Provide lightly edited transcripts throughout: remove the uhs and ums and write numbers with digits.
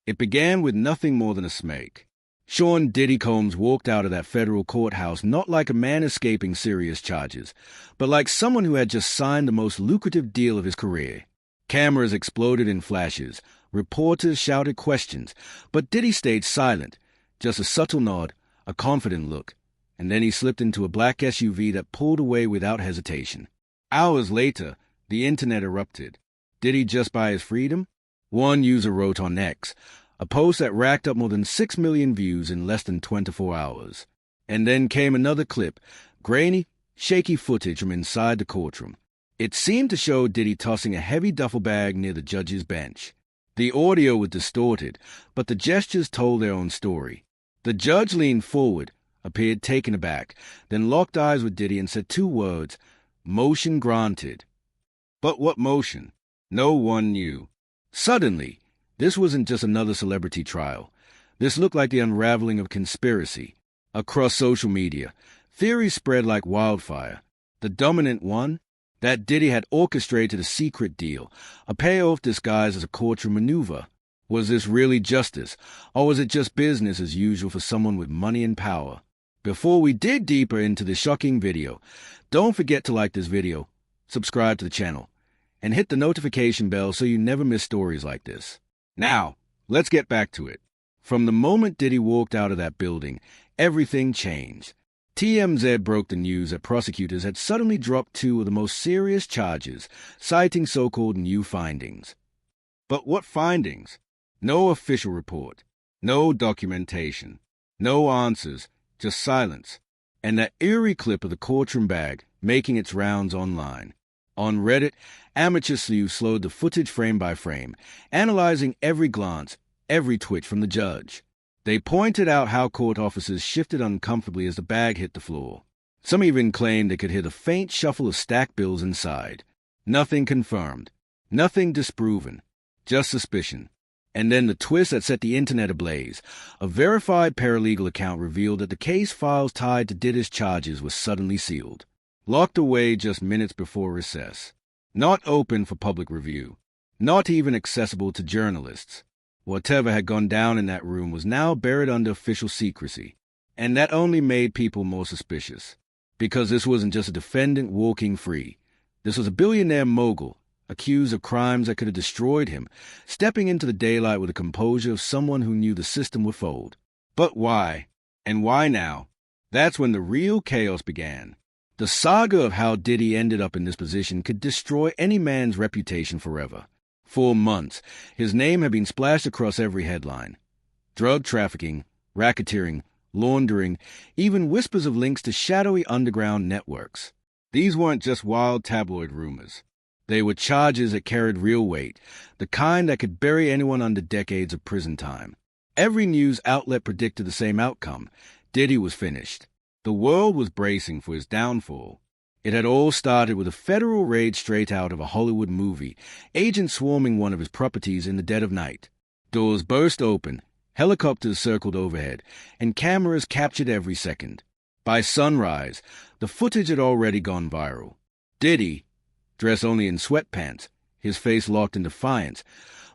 It began with nothing more than a smake. Sean Diddy Combs walked out of that federal courthouse not like a man escaping serious charges, but like someone who had just signed the most lucrative deal of his career. Cameras exploded in flashes. Reporters shouted questions, but Diddy stayed silent, just a subtle nod, a confident look, and then he slipped into a black SUV that pulled away without hesitation. Hours later, the internet erupted. Did he just buy his freedom? One user wrote on X, a post that racked up more than 6 million views in less than 24 hours. And then came another clip, grainy, shaky footage from inside the courtroom. It seemed to show Diddy tossing a heavy duffel bag near the judge's bench. The audio was distorted, but the gestures told their own story. The judge leaned forward, appeared taken aback, then locked eyes with Diddy and said 2 words, "Motion granted." But what motion? No one knew. Suddenly, this wasn't just another celebrity trial. This looked like the unraveling of conspiracy. Across social media, theories spread like wildfire. The dominant one? That Diddy had orchestrated a secret deal, a payoff disguised as a courtroom maneuver. Was this really justice, or was it just business as usual for someone with money and power? Before we dig deeper into this shocking video, don't forget to like this video, subscribe to the channel, and hit the notification bell so you never miss stories like this. Now, let's get back to it. From the moment Diddy walked out of that building, everything changed. TMZ broke the news that prosecutors had suddenly dropped 2 of the most serious charges, citing so-called new findings. But what findings? No official report, no documentation, no answers, just silence, and that eerie clip of the courtroom bag making its rounds online. On Reddit, amateur sleuths slowed the footage frame by frame, analyzing every glance, every twitch from the judge. They pointed out how court officers shifted uncomfortably as the bag hit the floor. Some even claimed they could hear the faint shuffle of stacked bills inside. Nothing confirmed, nothing disproven, just suspicion. And then the twist that set the internet ablaze. A verified paralegal account revealed that the case files tied to Diddy's charges were suddenly sealed, locked away just minutes before recess, not open for public review, not even accessible to journalists. Whatever had gone down in that room was now buried under official secrecy, and that only made people more suspicious. Because this wasn't just a defendant walking free. This was a billionaire mogul, accused of crimes that could have destroyed him, stepping into the daylight with the composure of someone who knew the system would fold. But why? And why now? That's when the real chaos began. The saga of how Diddy ended up in this position could destroy any man's reputation forever. For months, his name had been splashed across every headline. Drug trafficking, racketeering, laundering, even whispers of links to shadowy underground networks. These weren't just wild tabloid rumors. They were charges that carried real weight, the kind that could bury anyone under decades of prison time. Every news outlet predicted the same outcome. Diddy was finished. The world was bracing for his downfall. It had all started with a federal raid straight out of a Hollywood movie, agents swarming one of his properties in the dead of night. Doors burst open, helicopters circled overhead, and cameras captured every second. By sunrise, the footage had already gone viral. Diddy, dressed only in sweatpants, his face locked in defiance,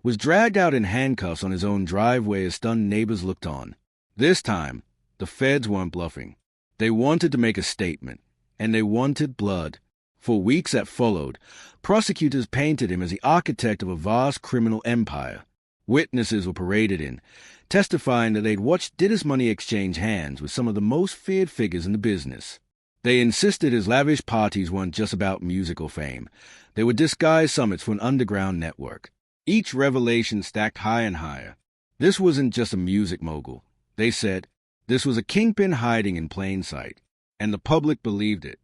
was dragged out in handcuffs on his own driveway as stunned neighbors looked on. This time, the feds weren't bluffing. They wanted to make a statement. And they wanted blood. For weeks that followed, prosecutors painted him as the architect of a vast criminal empire. Witnesses were paraded in, testifying that they'd watched Diddy's money exchange hands with some of the most feared figures in the business. They insisted his lavish parties weren't just about musical fame. They were disguised summits for an underground network. Each revelation stacked higher and higher. This wasn't just a music mogul. They said this was a kingpin hiding in plain sight. And the public believed it.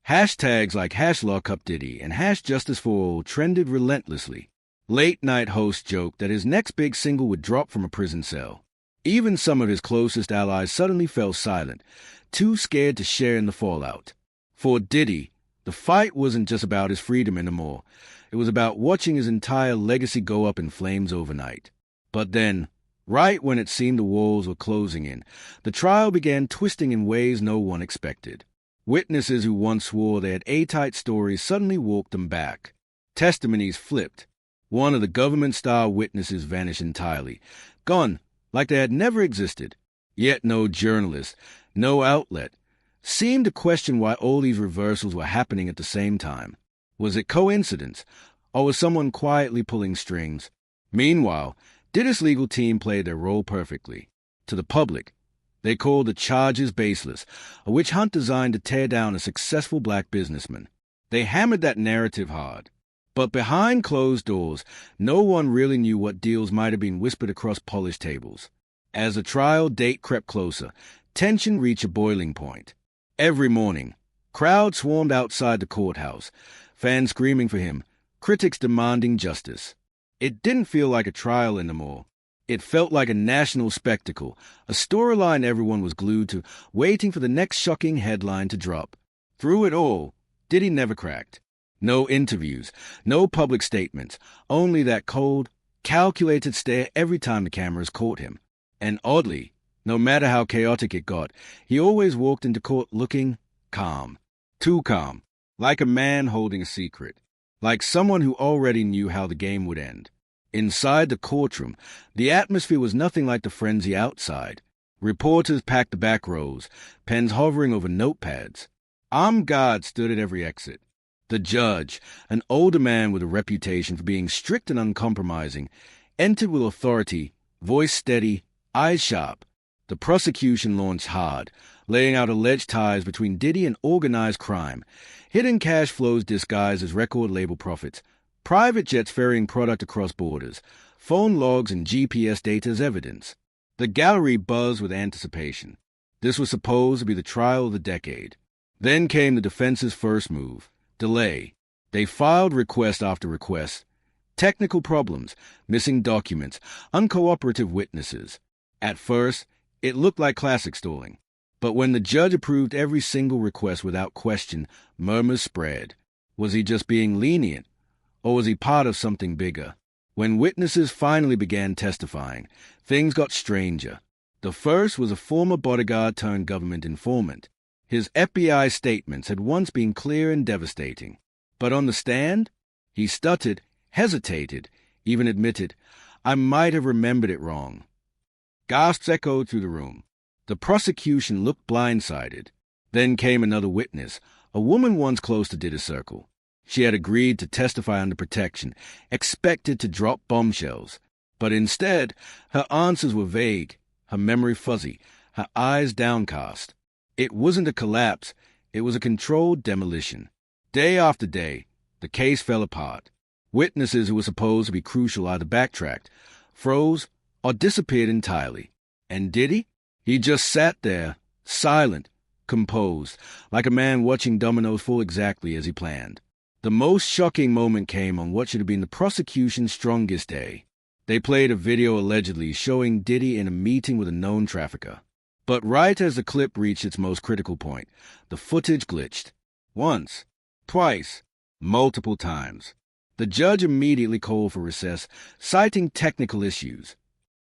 Hashtags like #LockUpDiddy and #JusticeForAll trended relentlessly. Late-night hosts joked that his next big single would drop from a prison cell. Even some of his closest allies suddenly fell silent, too scared to share in the fallout. For Diddy, the fight wasn't just about his freedom anymore. It was about watching his entire legacy go up in flames overnight. But then, right when it seemed the walls were closing in, the trial began twisting in ways no one expected. Witnesses who once swore they had airtight stories suddenly walked them back. Testimonies flipped. One of the government star witnesses vanished entirely, gone like they had never existed. Yet no journalist, no outlet, seemed to question why all these reversals were happening at the same time. Was it coincidence, or was someone quietly pulling strings? Meanwhile, Diddy's legal team played their role perfectly. To the public, they called the charges baseless, a witch hunt designed to tear down a successful black businessman. They hammered that narrative hard. But behind closed doors, no one really knew what deals might have been whispered across polished tables. As the trial date crept closer, tension reached a boiling point. Every morning, crowds swarmed outside the courthouse, fans screaming for him, critics demanding justice. It didn't feel like a trial anymore. It felt like a national spectacle, a storyline everyone was glued to, waiting for the next shocking headline to drop. Through it all, Diddy never cracked. No interviews, no public statements, only that cold, calculated stare every time the cameras caught him. And oddly, no matter how chaotic it got, he always walked into court looking calm. Too calm. Like a man holding a secret. Like someone who already knew how the game would end. Inside the courtroom, the atmosphere was nothing like the frenzy outside. Reporters packed the back rows, pens hovering over notepads. Armed guards stood at every exit. The judge, an older man with a reputation for being strict and uncompromising, entered with authority, voice steady, eyes sharp. The prosecution launched hard, laying out alleged ties between Diddy and organized crime, hidden cash flows disguised as record label profits, private jets ferrying product across borders, phone logs and GPS data as evidence. The gallery buzzed with anticipation. This was supposed to be the trial of the decade. Then came the defense's first move. Delay. They filed request after request. Technical problems, missing documents, uncooperative witnesses. At first, it looked like classic stalling. But when the judge approved every single request without question, murmurs spread. Was he just being lenient? Or was he part of something bigger? When witnesses finally began testifying, things got stranger. The first was a former bodyguard turned government informant. His FBI statements had once been clear and devastating. But on the stand, he stuttered, hesitated, even admitted, "I might have remembered it wrong." Gasps echoed through the room. The prosecution looked blindsided. Then came another witness, a woman once close to Diddy's circle. She had agreed to testify under protection, expected to drop bombshells. But instead, her answers were vague, her memory fuzzy, her eyes downcast. It wasn't a collapse, it was a controlled demolition. Day after day, the case fell apart. Witnesses who were supposed to be crucial either backtracked, froze, or disappeared entirely. And Diddy? He just sat there, silent, composed, like a man watching dominoes fall exactly as he planned. The most shocking moment came on what should have been the prosecution's strongest day. They played a video allegedly showing Diddy in a meeting with a known trafficker. But right as the clip reached its most critical point, the footage glitched. Once, twice, multiple times. The judge immediately called for recess, citing technical issues.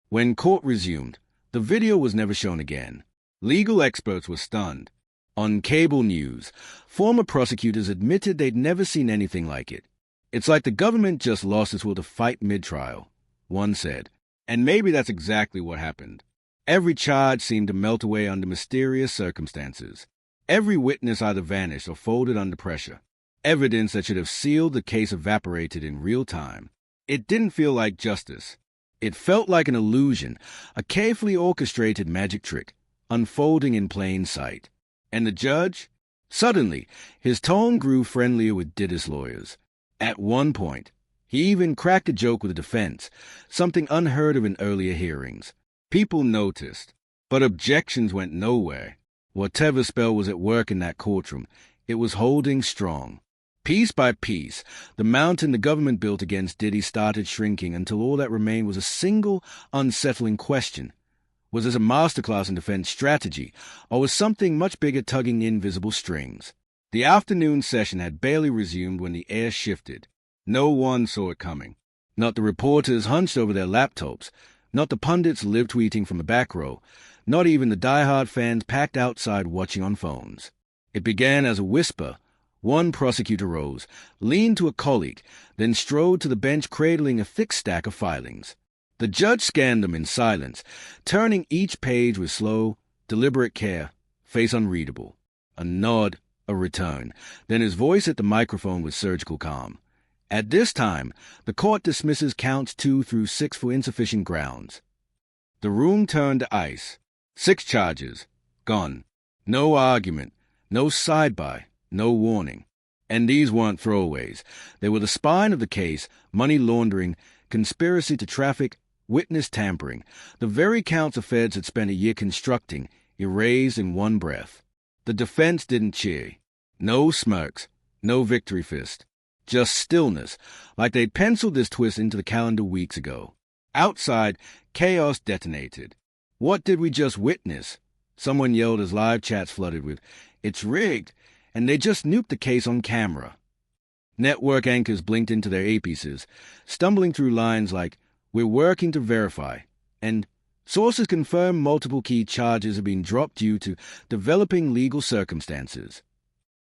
When court resumed, the video was never shown again. Legal experts were stunned. On cable news, former prosecutors admitted they'd never seen anything like it. "It's like the government just lost its will to fight mid-trial," one said. And maybe that's exactly what happened. Every charge seemed to melt away under mysterious circumstances. Every witness either vanished or folded under pressure. Evidence that should have sealed the case evaporated in real time. It didn't feel like justice. It felt like an illusion, a carefully orchestrated magic trick, unfolding in plain sight. And the judge? Suddenly, his tone grew friendlier with Diddy's lawyers. At one point, he even cracked a joke with the defense, something unheard of in earlier hearings. People noticed, but objections went nowhere. Whatever spell was at work in that courtroom, it was holding strong. Piece by piece, the mountain the government built against Diddy started shrinking until all that remained was a single, unsettling question. Was this a masterclass in defense strategy, or was something much bigger tugging invisible strings? The afternoon session had barely resumed when the air shifted. No one saw it coming. Not the reporters hunched over their laptops, not the pundits live-tweeting from the back row, not even the die-hard fans packed outside watching on phones. It began as a whisper, One prosecutor rose, leaned to a colleague, then strode to the bench cradling a thick stack of filings. The judge scanned them in silence, turning each page with slow, deliberate care, face unreadable. A nod, a return, then his voice at the microphone with surgical calm. At this time, the court dismisses counts 2 through 6 for insufficient grounds. The room turned to ice. 6 charges. Gone. No argument. No side-by. No warning. And these weren't throwaways. They were the spine of the case: money laundering, conspiracy to traffic, witness tampering. The very counts the feds had spent a year constructing, erased in one breath. The defense didn't cheer. No smirks. No victory fist. Just stillness, like they'd penciled this twist into the calendar weeks ago. Outside, chaos detonated. What did we just witness? Someone yelled as live chats flooded with, "It's rigged," and they just nuked the case on camera. Network anchors blinked into their earpieces, stumbling through lines like, "We're working to verify," and "Sources confirm multiple key charges have been dropped due to developing legal circumstances."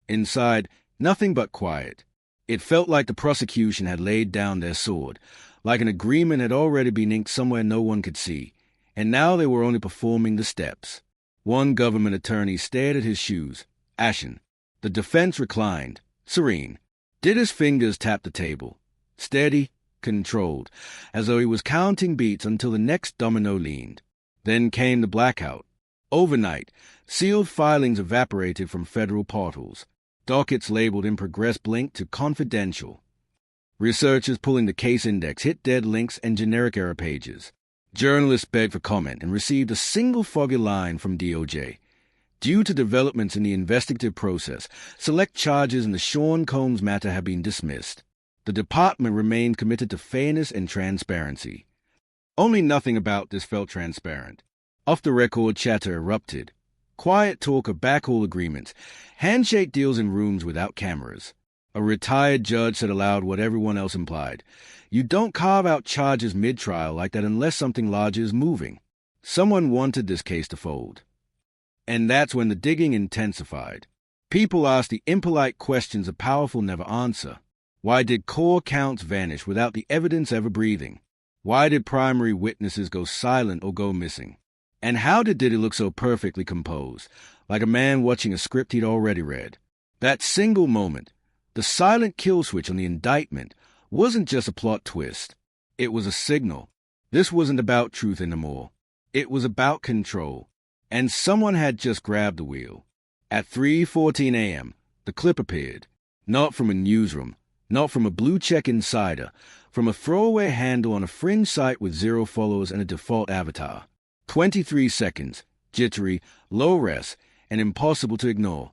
Inside, nothing but quiet. It felt like the prosecution had laid down their sword, like an agreement had already been inked somewhere no one could see, and now they were only performing the steps. One government attorney stared at his shoes, ashen. The defense reclined, serene. Diddy's fingers tapped the table, steady, controlled, as though he was counting beats until the next domino leaned. Then came the blackout. Overnight, sealed filings evaporated from federal portals. Dockets labeled in progress blinked to confidential. Researchers pulling the case index hit dead links and generic error pages. Journalists begged for comment and received a single foggy line from DOJ. Due to developments in the investigative process, select charges in the Sean Combs matter have been dismissed. The department remained committed to fairness and transparency. Only nothing about this felt transparent. Off-the-record chatter erupted. Quiet talk of backhaul agreements, handshake deals in rooms without cameras. A retired judge said aloud what everyone else implied. You don't carve out charges mid-trial like that unless something larger is moving. Someone wanted this case to fold. And that's when the digging intensified. People asked the impolite questions the powerful never answer. Why did core counts vanish without the evidence ever breathing? Why did primary witnesses go silent or go missing? And how did Diddy look so perfectly composed, like a man watching a script he'd already read? That single moment, the silent kill switch on the indictment, wasn't just a plot twist. It was a signal. This wasn't about truth anymore. It was about control. And someone had just grabbed the wheel. At 3:14 a.m., the clip appeared. Not from a newsroom, not from a blue-check insider, from a throwaway handle on a fringe site with 0 followers and a default avatar. 23 seconds, jittery, low-res, and impossible to ignore.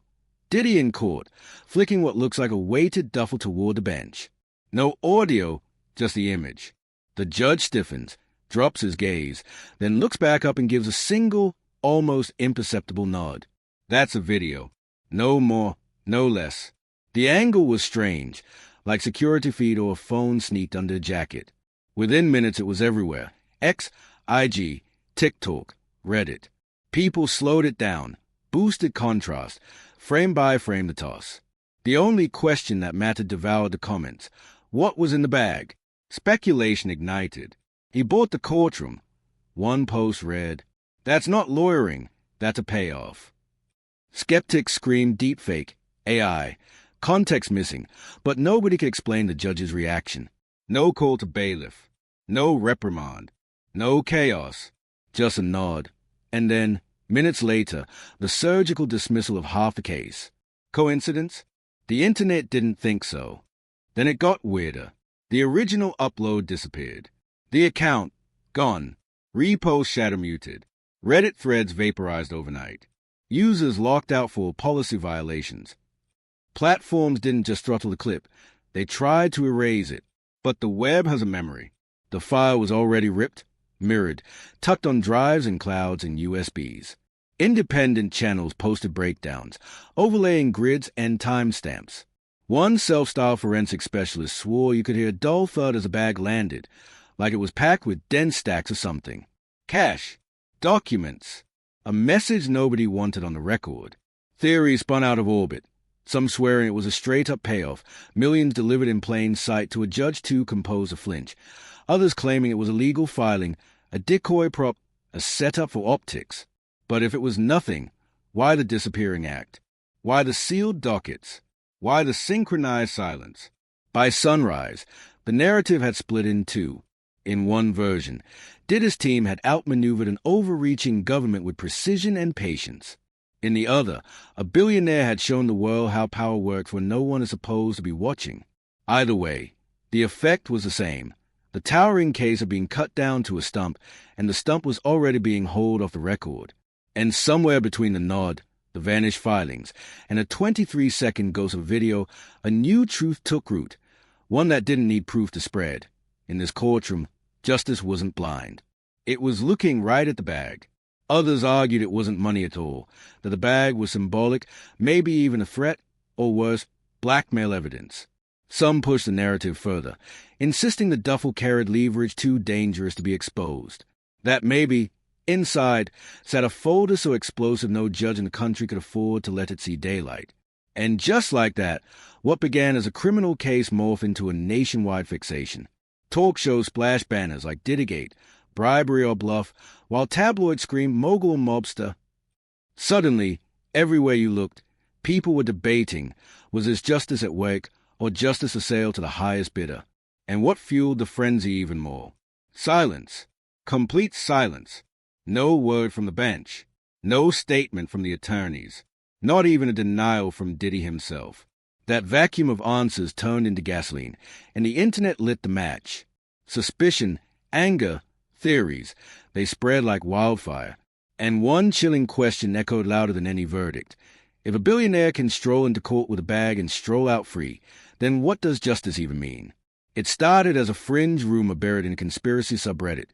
Diddy in court, flicking what looks like a weighted duffel toward the bench. No audio, just the image. The judge stiffens, drops his gaze, then looks back up and gives a single, almost imperceptible nod. That's a video. No more, no less. The angle was strange, like security feed or a phone sneaked under a jacket. Within minutes it was everywhere. X, IG, TikTok, Reddit. People slowed it down, boosted contrast, frame by frame the toss. The only question that mattered devoured the comments. What was in the bag? Speculation ignited. He bought the courtroom. One post read, "That's not lawyering, that's a payoff." Skeptics screamed deepfake, AI, context missing, but nobody could explain the judge's reaction. No call to bailiff, no reprimand, no chaos, just a nod. And then, minutes later, the surgical dismissal of half the case. Coincidence? The internet didn't think so. Then it got weirder. The original upload disappeared. The account, gone. Repost shadow muted. Reddit threads vaporized overnight. Users locked out for policy violations. Platforms didn't just throttle the clip. They tried to erase it. But the web has a memory. The file was already ripped, mirrored, tucked on drives and clouds and USBs. Independent channels posted breakdowns, overlaying grids and timestamps. One self-styled forensic specialist swore you could hear a dull thud as a bag landed, like it was packed with dense stacks of something. Cash. Documents. A message nobody wanted on the record. Theories spun out of orbit. some swearing it was a straight-up payoff, millions delivered in plain sight to a judge to compose a flinch, others claiming it was a legal filing, a decoy prop, a setup for optics. But if it was nothing, why the disappearing act? Why the sealed dockets? Why the synchronized silence? By sunrise, the narrative had split in two. In one version, Diddy's team had outmaneuvered an overreaching government with precision and patience. In the other, a billionaire had shown the world how power works when no one is supposed to be watching. Either way, the effect was the same. The towering case had been cut down to a stump, and the stump was already being hauled off the record. And somewhere between the nod, the vanished filings, and a 23-second ghost of video, a new truth took root, one that didn't need proof to spread. In this courtroom, justice wasn't blind. It was looking right at the bag. Others argued it wasn't money at all, that the bag was symbolic, maybe even a threat, or worse, blackmail evidence. Some pushed the narrative further, insisting the duffel carried leverage too dangerous to be exposed. That maybe, inside, sat a folder so explosive no judge in the country could afford to let it see daylight. And just like that, what began as a criminal case morphed into a nationwide fixation. Talk shows splashed banners like Diddygate, bribery or bluff, while tabloids screamed mogul mobster. Suddenly, everywhere you looked, people were debating, was this justice at work or justice a sale to the highest bidder? And what fueled the frenzy even more? Silence. Complete silence. No word from the bench. No statement from the attorneys. Not even a denial from Diddy himself. That vacuum of answers turned into gasoline, and the internet lit the match. Suspicion, anger, theories, they spread like wildfire. And one chilling question echoed louder than any verdict. If a billionaire can stroll into court with a bag and stroll out free, then what does justice even mean? It started as a fringe rumor buried in a conspiracy subreddit,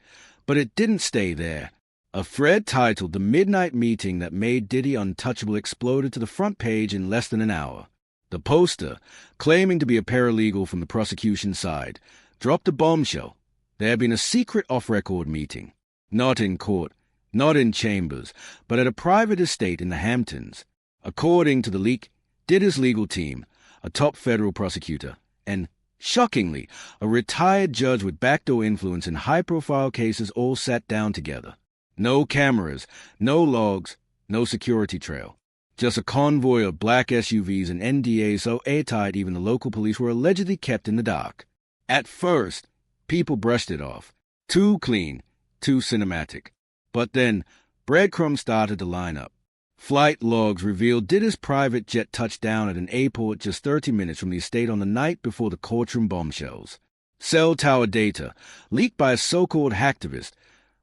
but it didn't stay there. A thread titled The Midnight Meeting That Made Diddy Untouchable exploded to the front page in less than an hour. The poster, claiming to be a paralegal from the prosecution side, dropped a bombshell. There had been a secret off-record meeting. Not in court, not in chambers, but at a private estate in the Hamptons. According to the leak, Diddy's legal team, a top federal prosecutor, and, shockingly, a retired judge with backdoor influence in high-profile cases all sat down together. No cameras, no logs, no security trail. Just a convoy of black SUVs and NDAs so airtight even the local police were allegedly kept in the dark. At first, people brushed it off. Too clean, too cinematic. But then, breadcrumbs started to line up. Flight logs revealed Diddy's private jet touched down at an airport just 30 minutes from the estate on the night before the courtroom bombshells. Cell tower data, leaked by a so-called hacktivist,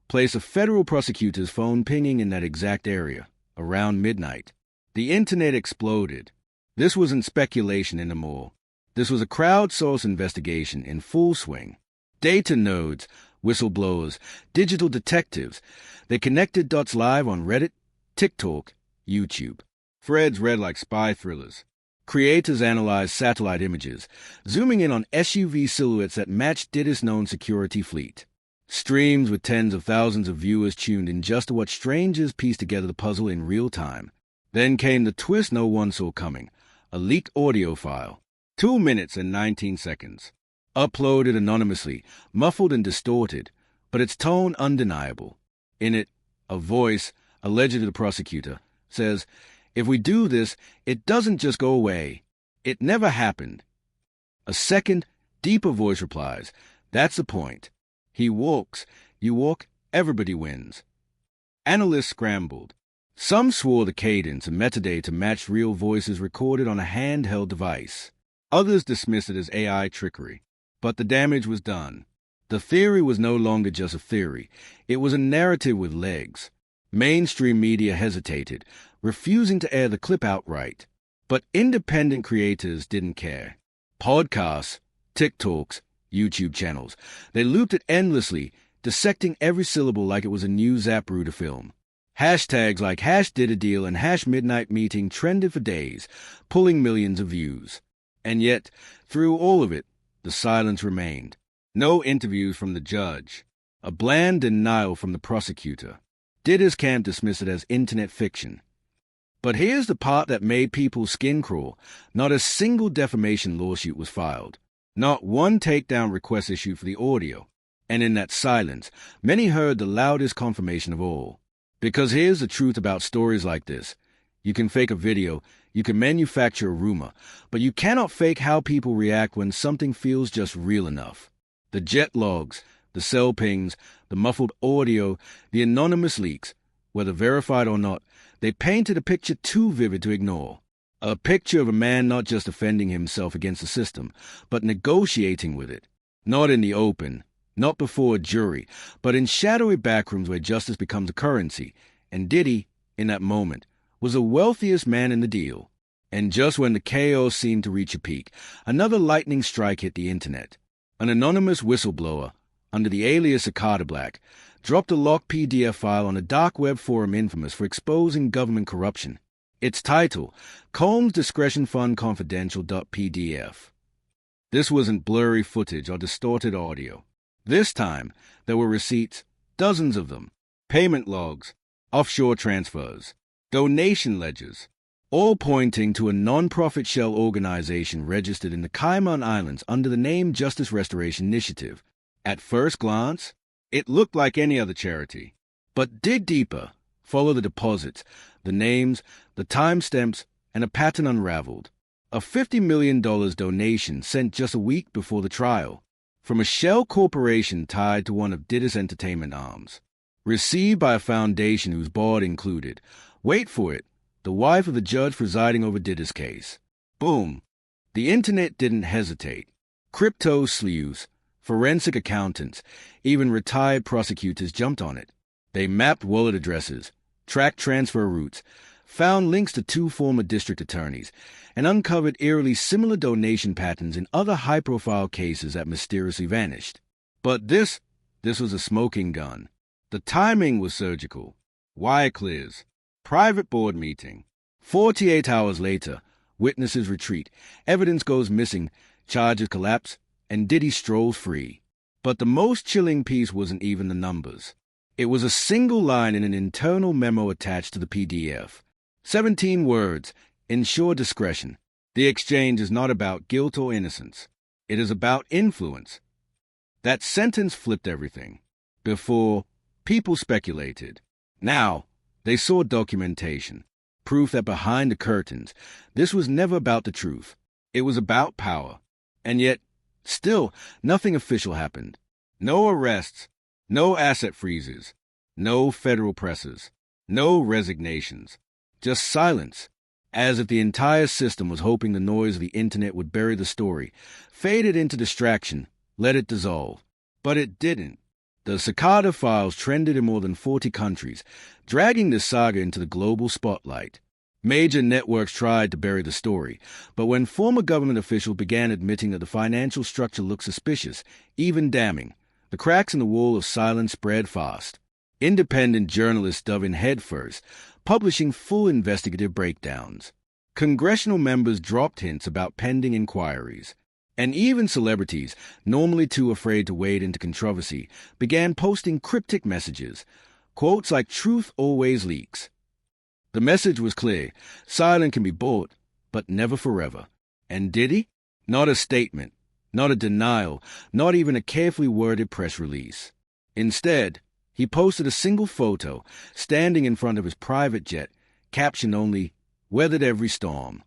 placed a federal prosecutor's phone pinging in that exact area, around midnight. The internet exploded. This wasn't speculation anymore. This was a crowdsourced investigation in full swing. Data nodes, whistleblowers, digital detectives. They connected dots live on Reddit, TikTok, YouTube. Threads read like spy thrillers. Creators analyzed satellite images, zooming in on SUV silhouettes that matched Diddy's known security fleet. Streams with tens of thousands of viewers tuned in just to watch strangers piece together the puzzle in real time. Then came the twist no one saw coming, a leaked audio file, 2 minutes and 19 seconds. Uploaded anonymously, muffled and distorted, but its tone undeniable. In it, a voice, allegedly the prosecutor, says, "If we do this, it doesn't just go away. It never happened." A second, deeper voice replies, "That's the point. He walks, you walk, everybody wins." Analysts scrambled. Some swore the cadence and metadata matched real voices recorded on a handheld device. Others dismissed it as AI trickery. But the damage was done. The theory was no longer just a theory. It was a narrative with legs. Mainstream media hesitated, refusing to air the clip outright. But independent creators didn't care. Podcasts, TikToks, YouTube channels. They looped it endlessly, dissecting every syllable like it was a new Zapruder film. Hashtags like #DiddyDeal and #MidnightMeeting trended for days, pulling millions of views. And yet, through all of it, the silence remained. No interviews from the judge. A bland denial from the prosecutor. Diddy's camp dismissed it as internet fiction. But here's the part that made people's skin crawl. Not a single defamation lawsuit was filed. Not one takedown request issued for the audio. And in that silence, many heard the loudest confirmation of all. Because here's the truth about stories like this. You can fake a video, you can manufacture a rumor, but you cannot fake how people react when something feels just real enough. The jet logs, the cell pings, the muffled audio, the anonymous leaks, whether verified or not, they painted a picture too vivid to ignore. A picture of a man not just defending himself against the system, but negotiating with it. Not in the open, not before a jury, but in shadowy backrooms where justice becomes a currency. And Diddy, in that moment, was the wealthiest man in the deal. And just when the chaos seemed to reach a peak, another lightning strike hit the internet. An anonymous whistleblower, under the alias Cicada Black, dropped a locked PDF file on a dark web forum infamous for exposing government corruption. Its title, Combs Discretion Fund Confidential.pdf. This wasn't blurry footage or distorted audio. This time, there were receipts, dozens of them, payment logs, offshore transfers, donation ledgers, all pointing to a non-profit shell organization registered in the Cayman Islands under the name Justice Restoration Initiative. At first glance, it looked like any other charity. But dig deeper, follow the deposits, the names, the timestamps, and a pattern unraveled. A $50 million donation sent just a week before the trial, from a shell corporation tied to one of Diddy's entertainment arms. Received by a foundation whose board included, wait for it, the wife of the judge presiding over Diddy's case. Boom. The internet didn't hesitate. Crypto sleuths, forensic accountants, even retired prosecutors jumped on it. They mapped wallet addresses, tracked transfer routes, found links to 2 former district attorneys, and uncovered eerily similar donation patterns in other high-profile cases that mysteriously vanished. But this was a smoking gun. The timing was surgical. Wire clears. Private board meeting. 48 hours later, witnesses retreat, evidence goes missing, charges collapse, and Diddy strolls free. But the most chilling piece wasn't even the numbers. It was a single line in an internal memo attached to the PDF. 17 words, ensure discretion. The exchange is not about guilt or innocence. It is about influence. That sentence flipped everything. Before, people speculated. Now, they saw documentation, proof that behind the curtains, this was never about the truth. It was about power. And yet, still, nothing official happened. No arrests, no asset freezes, no federal presses, no resignations. Just silence, as if the entire system was hoping the noise of the internet would bury the story, fade it into distraction, let it dissolve. But it didn't. The Cicada files trended in more than 40 countries, dragging the saga into the global spotlight. Major networks tried to bury the story, but when former government officials began admitting that the financial structure looked suspicious, even damning, the cracks in the wall of silence spread fast. Independent journalists dove in headfirst, publishing full investigative breakdowns. Congressional members dropped hints about pending inquiries. And even celebrities, normally too afraid to wade into controversy, began posting cryptic messages, quotes like "truth always leaks." The message was clear: silence can be bought, but never forever. And Diddy? Not a statement, not a denial, not even a carefully worded press release. Instead, he posted a single photo, standing in front of his private jet, captioned only, "Weathered every storm."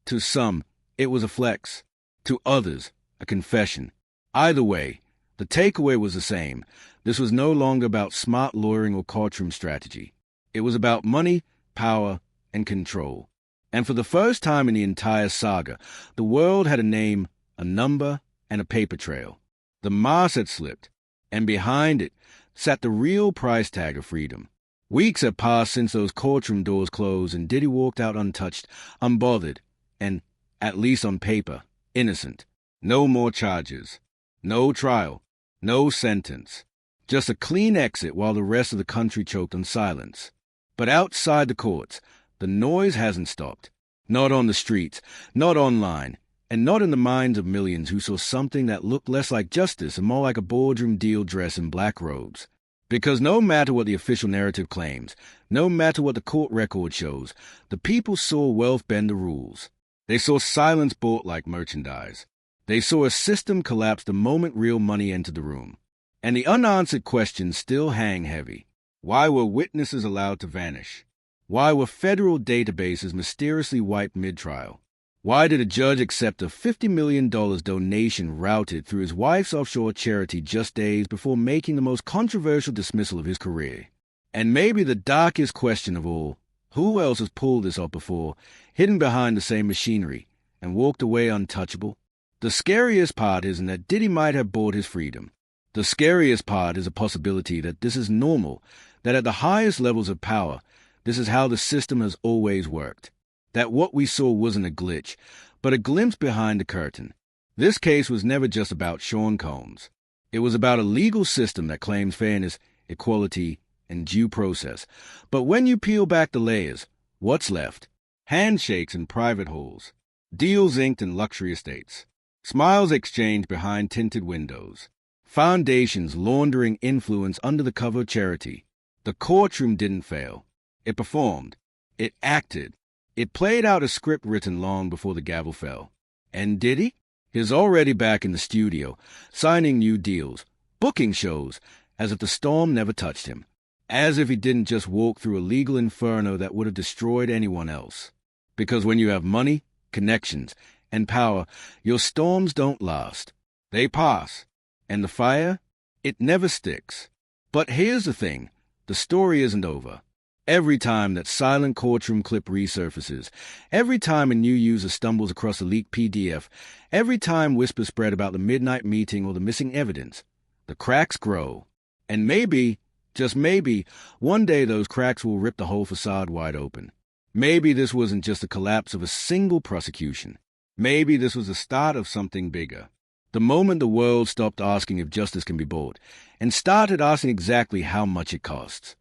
To some, it was a flex. To others, a confession. Either way, the takeaway was the same. This was no longer about smart lawyering or courtroom strategy. It was about money, power, and control. And for the first time in the entire saga, the world had a name, a number, and a paper trail. The mask had slipped, and behind it sat the real price tag of freedom. Weeks had passed since those courtroom doors closed, and Diddy walked out untouched, unbothered, and, at least on paper, innocent. No more charges. No trial. No sentence. Just a clean exit while the rest of the country choked on silence. But outside the courts, the noise hasn't stopped. Not on the streets, not online, and not in the minds of millions who saw something that looked less like justice and more like a boardroom deal dressed in black robes. Because no matter what the official narrative claims, no matter what the court record shows, the people saw wealth bend the rules. They saw silence bought like merchandise. They saw a system collapse the moment real money entered the room. And the unanswered questions still hang heavy. Why were witnesses allowed to vanish? Why were federal databases mysteriously wiped mid-trial? Why did a judge accept a $50 million donation routed through his wife's offshore charity just days before making the most controversial dismissal of his career? And maybe the darkest question of all, who else has pulled this off before, hidden behind the same machinery, and walked away untouchable? The scariest part isn't that Diddy might have bought his freedom. The scariest part is a possibility that this is normal, that at the highest levels of power, this is how the system has always worked. That what we saw wasn't a glitch, but a glimpse behind the curtain. This case was never just about Sean Combs. It was about a legal system that claims fairness, equality, and due process. But when you peel back the layers, what's left? Handshakes in private halls, deals inked in luxury estates, smiles exchanged behind tinted windows, foundations laundering influence under the cover of charity. The courtroom didn't fail. It performed. It acted. It played out a script written long before the gavel fell. And Diddy? He's already back in the studio, signing new deals, booking shows, as if the storm never touched him. As if he didn't just walk through a legal inferno that would have destroyed anyone else. Because when you have money, connections, and power, your storms don't last. They pass. And the fire? It never sticks. But here's the thing. The story isn't over. Every time that silent courtroom clip resurfaces, every time a new user stumbles across a leaked PDF, every time whispers spread about the midnight meeting or the missing evidence, the cracks grow. And maybe, just maybe, one day those cracks will rip the whole facade wide open. Maybe this wasn't just the collapse of a single prosecution. Maybe this was the start of something bigger. The moment the world stopped asking if justice can be bought, and started asking exactly how much it costs.